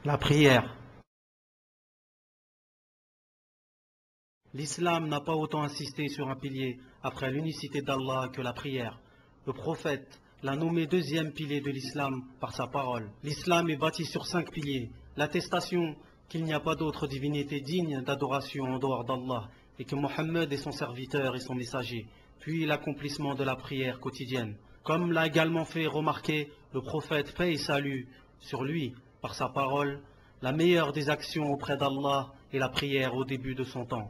La prière. L'islam n'a pas autant insisté sur un pilier après l'unicité d'Allah que la prière. Le prophète l'a nommé deuxième pilier de l'islam par sa parole. L'islam est bâti sur 5 piliers. L'attestation qu'il n'y a pas d'autre divinité digne d'adoration en dehors d'Allah et que Mohammed est son serviteur et son messager. Puis l'accomplissement de la prière quotidienne. Comme l'a également fait remarquer le prophète, paix et salut sur lui, par sa parole, la meilleure des actions auprès d'Allah est la prière au début de son temps.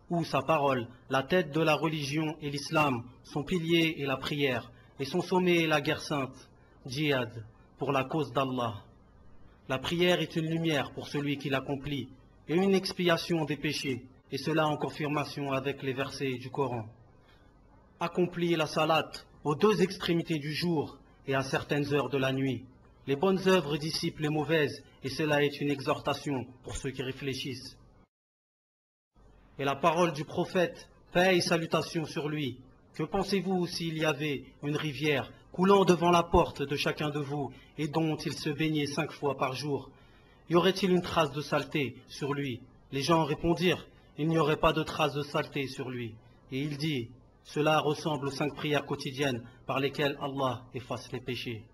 Ou sa parole, la tête de la religion est l'islam, son pilier est la prière, et son sommet est la guerre sainte, djihad, pour la cause d'Allah. La prière est une lumière pour celui qui l'accomplit, et une expiation des péchés, et cela en confirmation avec les versets du Coran. Accomplit la salat aux 2 extrémités du jour et à certaines heures de la nuit. Les bonnes œuvres dissipent les mauvaises, et cela est une exhortation pour ceux qui réfléchissent. Et la parole du prophète, paix et salutations sur lui. Que pensez-vous s'il y avait une rivière coulant devant la porte de chacun de vous et dont il se baignait 5 fois par jour? Y aurait-il une trace de saleté sur lui? Les gens répondirent, il n'y aurait pas de trace de saleté sur lui. Et il dit, cela ressemble aux 5 prières quotidiennes par lesquelles Allah efface les péchés.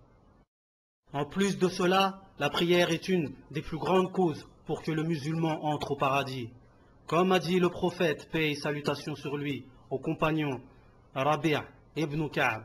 En plus de cela, la prière est une des plus grandes causes pour que le musulman entre au paradis. Comme a dit le prophète, paix et salutations sur lui, au compagnon Rabi' ibn Ka'b,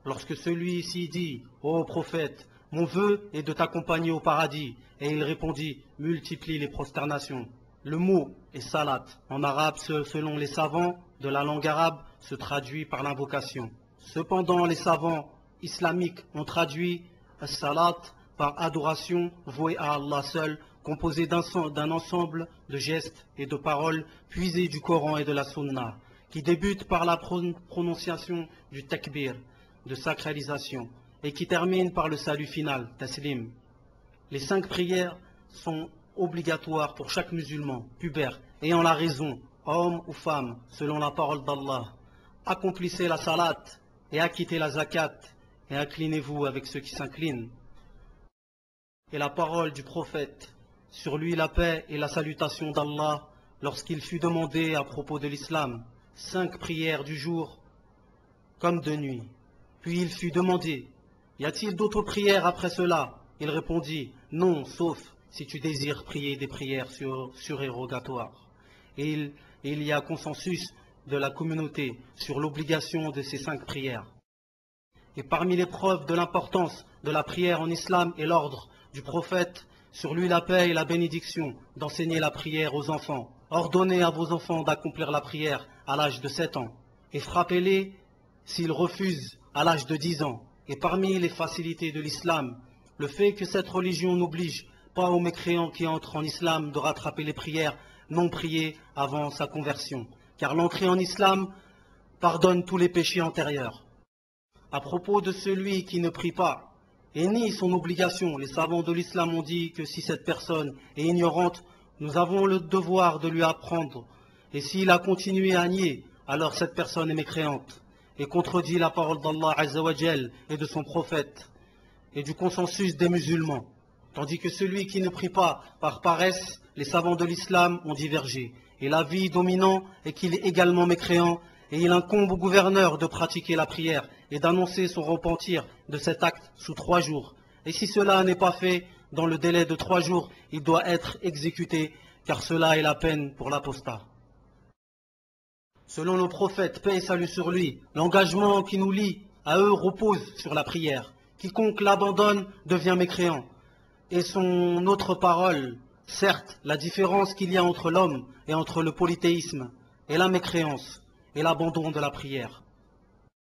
lorsque celui-ci dit, ô prophète, mon vœu est de t'accompagner au paradis, et il répondit, multiplie les prosternations. Le mot est salat, en arabe selon les savants de la langue arabe, se traduit par l'invocation. Cependant, les savants islamiques ont traduit salat par adoration vouée à Allah seul, composé d'un ensemble de gestes et de paroles puisés du Coran et de la Sunna, qui débutent par la prononciation du takbir, de sacralisation, et qui terminent par le salut final, taslim. Les 5 prières sont obligatoires pour chaque musulman, pubère, ayant la raison, homme ou femme, selon la parole d'Allah. Accomplissez la salat et acquittez la zakat, et inclinez-vous avec ceux qui s'inclinent. Et la parole du prophète, sur lui la paix et la salutation d'Allah, lorsqu'il fut demandé à propos de l'islam, 5 prières du jour comme de nuit. Puis il fut demandé, y a-t-il d'autres prières après cela? Il répondit, non, sauf si tu désires prier des prières surérogatoires. Et il y a consensus de la communauté sur l'obligation de ces 5 prières. Et parmi les preuves de l'importance de la prière en islam est l'ordre du prophète, sur lui la paix et la bénédiction, d'enseigner la prière aux enfants. Ordonnez à vos enfants d'accomplir la prière à l'âge de 7 ans, et frappez-les s'ils refusent à l'âge de 10 ans. Et parmi les facilités de l'islam, le fait que cette religion n'oblige pas aux mécréants qui entrent en islam de rattraper les prières non priées avant sa conversion, car l'entrée en islam pardonne tous les péchés antérieurs. À propos de celui qui ne prie pas et nie son obligation, les savants de l'islam ont dit que si cette personne est ignorante, nous avons le devoir de lui apprendre. Et s'il a continué à nier, alors cette personne est mécréante et contredit la parole d'Allah Azza wa Jal et de son prophète et du consensus des musulmans. Tandis que celui qui ne prie pas par paresse, les savants de l'islam ont divergé. Et l'avis dominant est qu'il est également mécréant, et il incombe au gouverneur de pratiquer la prière et d'annoncer son repentir de cet acte sous 3 jours. Et si cela n'est pas fait dans le délai de 3 jours, il doit être exécuté, car cela est la peine pour l'apostat. Selon le prophète, paix et salut sur lui, l'engagement qui nous lie à eux repose sur la prière. Quiconque l'abandonne devient mécréant. Et son autre parole, certes, la différence qu'il y a entre l'homme et entre le polythéisme et la mécréance et l'abandon de la prière.